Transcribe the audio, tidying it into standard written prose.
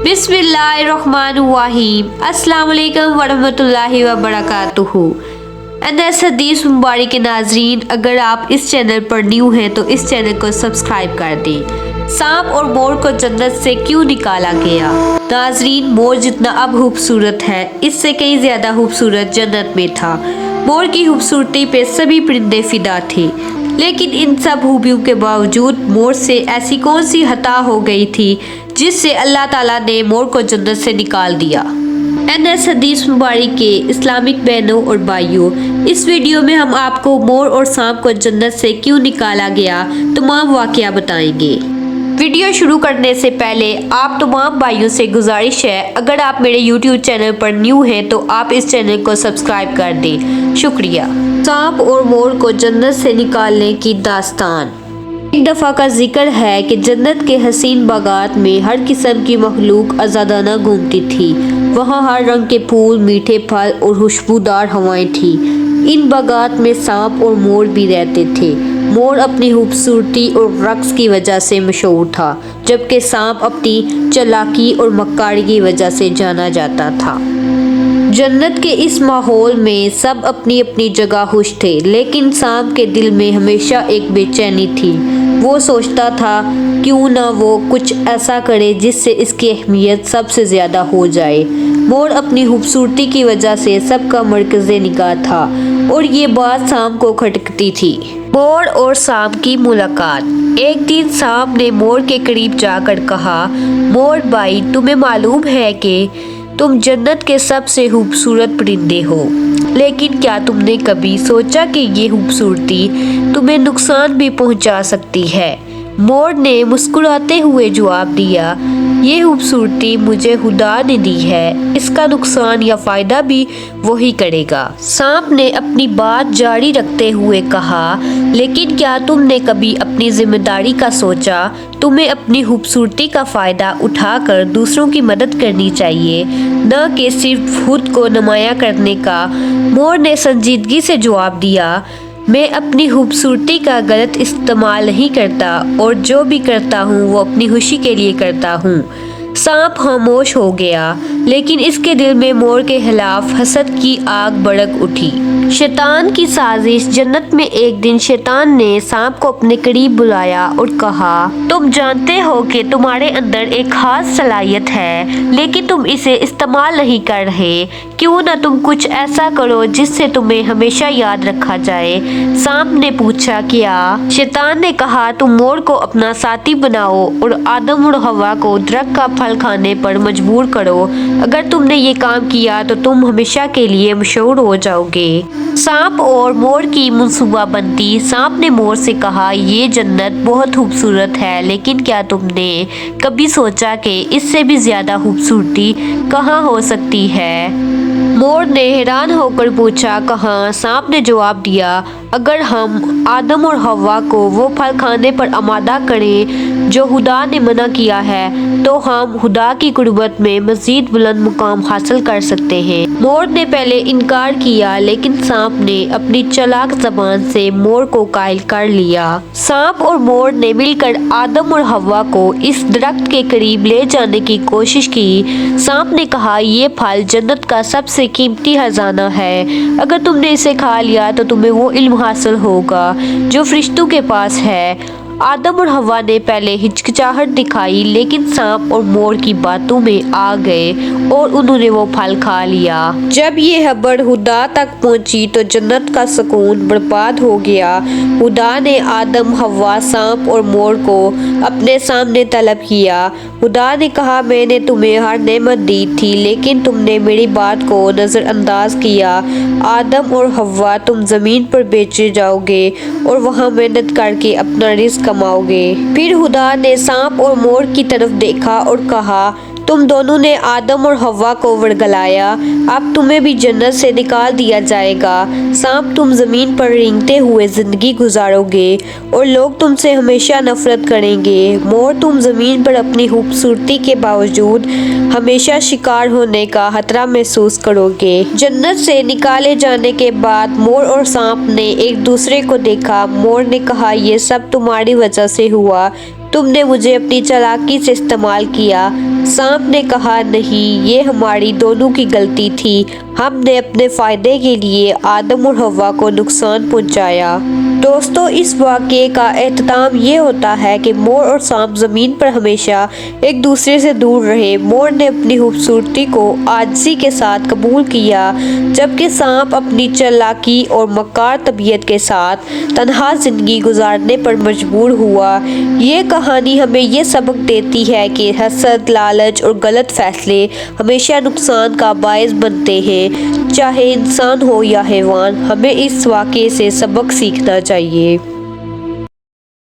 बिस्मिल्लाहिर्रहमानिर्रहीम। अस्सलाम वालेकुम वरहमतुल्लाहि वबरकातुहू। अनस हदीस मुबारक के नाजरीन, अगर आप इस चैनल पर न्यू हैं तो इस चैनल को सब्सक्राइब कर दें। सांप और मोर को जन्नत से क्यों निकाला गया? नाजरीन, मोर जितना अब खूबसूरत है, इससे कई ज्यादा खूबसूरत जन्नत में था। मोर की खूबसूरती पे सभी परिंदे फिदा थे, लेकिन इन सब खूबियों के बावजूद मोर से ऐसी कौन सी खता हो गई थी जिससे अल्लाह ताला ने मोर को जन्नत से निकाल दिया। एनएस हदीस मुबारक के इस्लामिक बहनों और भाइयों, इस वीडियो में हम आपको मोर और सांप को जन्नत से क्यों निकाला गया तमाम वाकया बताएंगे। वीडियो शुरू करने से पहले आप तमाम भाइयों से गुजारिश है, अगर आप मेरे YouTube चैनल पर न्यू हैं तो आप इस चैनल को सब्सक्राइब कर दें। शुक्रिया। सांप और मोर को जन्नत से निकालने की दास्तान। एक दफ़ा का जिक्र है कि जन्नत के हसीन बागात में हर किस्म की मखलूक आज़ादाना घूमती थी। वहाँ हर रंग के फूल, मीठे फल और खुशबूदार हवाएं थी। इन बागात में सांप और मोर भी रहते थे। मोर अपनी खूबसूरती और रक्स की वजह से मशहूर था, जबकि सांप अपनी चालाकी और मक्कारी की वजह से जाना जाता था। जन्नत के इस माहौल में सब अपनी अपनी जगह खुश थे, लेकिन सांप के दिल में हमेशा एक बेचैनी थी। वो सोचता था क्यों ना वो कुछ ऐसा करे जिससे इसकी अहमियत सबसे ज़्यादा हो जाए। मोर अपनी खूबसूरती की वजह से सबका मरकज़े निगाह था और ये बात सांप को खटकती थी। मोर और सांप की मुलाकात। एक दिन सांप ने मोर के करीब जाकर कहा, मोर भाई, तुम्हें मालूम है कि तुम जन्नत के सबसे खूबसूरत परिंदे हो, लेकिन क्या तुमने कभी सोचा कि ये खूबसूरती तुम्हें नुकसान भी पहुंचा सकती है? मोर ने मुस्कुराते हुए जवाब दिया, ये खूबसूरती मुझे खुदा ने दी है, इसका नुकसान या फायदा भी वही करेगा। सांप ने अपनी बात जारी रखते हुए कहा, लेकिन क्या तुमने कभी अपनी जिम्मेदारी का सोचा? तुम्हें अपनी खूबसूरती का फायदा उठाकर दूसरों की मदद करनी चाहिए, न कि सिर्फ खुद को नुमाया करने का। मोर ने संजीदगी से जवाब दिया, मैं अपनी खूबसूरती का गलत इस्तेमाल नहीं करता और जो भी करता हूँ वो अपनी खुशी के लिए करता हूँ। सांप खामोश हो गया, लेकिन इसके दिल में मोर के खिलाफ हसद की आग भड़क उठी। शैतान की साजिश। जन्नत में एक दिन शैतान ने सांप को अपने करीब बुलाया और कहा, तुम जानते हो कि तुम्हारे अंदर एक खास सलाहियत है, लेकिन तुम इसे इस्तेमाल नहीं कर रहे। क्यों ना तुम कुछ ऐसा करो जिससे तुम्हें हमेशा याद रखा जाए? सांप ने पूछा, क्या? शैतान ने कहा, तुम मोर को अपना साथी बनाओ और आदम और हवा को दरख्त का फल खाने पर मजबूर करो। अगर तुमने ये काम किया तो तुम हमेशा के लिए मशहूर हो जाओगे। सांप और मोर की मंसूबाबंदी। सांप ने मोर से कहा, ये जन्नत बहुत खूबसूरत है, लेकिन क्या तुमने कभी सोचा कि इससे भी ज्यादा खूबसूरती कहाँ हो सकती है? मोर ने हैरान होकर पूछा, कहाँ? सांप ने जवाब दिया, अगर हम आदम और हवा को वो फल खाने पर आमादा करें जो खुदा ने मना किया है, तो हम खुदा की कुर्बत में मजीद बुलंद मुकाम हासिल कर सकते हैं। मोर ने पहले इनकार किया, लेकिन सांप ने अपनी चालाक ज़बान से मोर को कायल कर लिया। सांप और मोर ने मिलकर आदम और हवा को इस दरख्त के करीब ले जाने की कोशिश की। सांप ने कहा, ये फल जन्नत का सबसे कीमती खजाना है। अगर तुमने इसे खा लिया तो तुम्हें वो इल्म हासिल होगा जो फरिश्तों के पास है। आदम और हवा ने पहले हिचकिचाहट दिखाई, लेकिन सांप और मोर की बातों में आ गए और उन्होंने वो फल खा लिया। जब ये खबर खुदा तक पहुंची तो जन्नत का सुकून बर्बाद हो गया। खुदा ने आदम, हवा, सांप और मोर को अपने सामने तलब किया। खुदा ने कहा, मैंने तुम्हें हर नेमत दी थी, लेकिन तुमने मेरी बात को नज़रअंदाज किया। आदम और हवा, तुम ज़मीन पर बेचे जाओगे और वहाँ मेहनत करके अपना रिज़्क कमाओगे। फिर खुदा ने सांप और मोर की तरफ देखा और कहा, तुम दोनों ने आदम और हवा को वरगलाया, अब तुम्हें भी जन्नत से निकाल दिया जाएगा। सांप, तुम ज़मीन पर रेंगते हुए ज़िंदगी गुजारोगे और लोग तुमसे हमेशा नफरत करेंगे। मोर, तुम ज़मीन पर अपनी खूबसूरती के बावजूद हमेशा शिकार होने का खतरा महसूस करोगे। जन्नत से निकाले जाने के बाद मोर और सांप ने एक दूसरे को देखा। मोर ने कहा, ये सब तुम्हारी वजह से हुआ, तुमने मुझे अपनी चालाकी से इस्तेमाल किया। सांप ने कहा नहीं, ये हमारी दोनों की गलती थी, हमने अपने फ़ायदे के लिए आदम और हवा को नुकसान पहुंचाया। दोस्तों, इस वाक़े का एहतमाम ये होता है कि मोर और सांप ज़मीन पर हमेशा एक दूसरे से दूर रहे। मोर ने अपनी खूबसूरती को आजिज़ी के साथ कबूल किया, जबकि सांप अपनी चालाकी और मक्कार तबीयत के साथ तन्हा ज़िंदगी गुजारने पर मजबूर हुआ। ये कहानी हमें ये सबक देती है कि हसद, लालच और गलत फ़ैसले हमेशा नुकसान का बायस बनते हैं। चाहे इंसान हो या हैवान, हमें इस वाक़े से सबक सीखना चाहिए।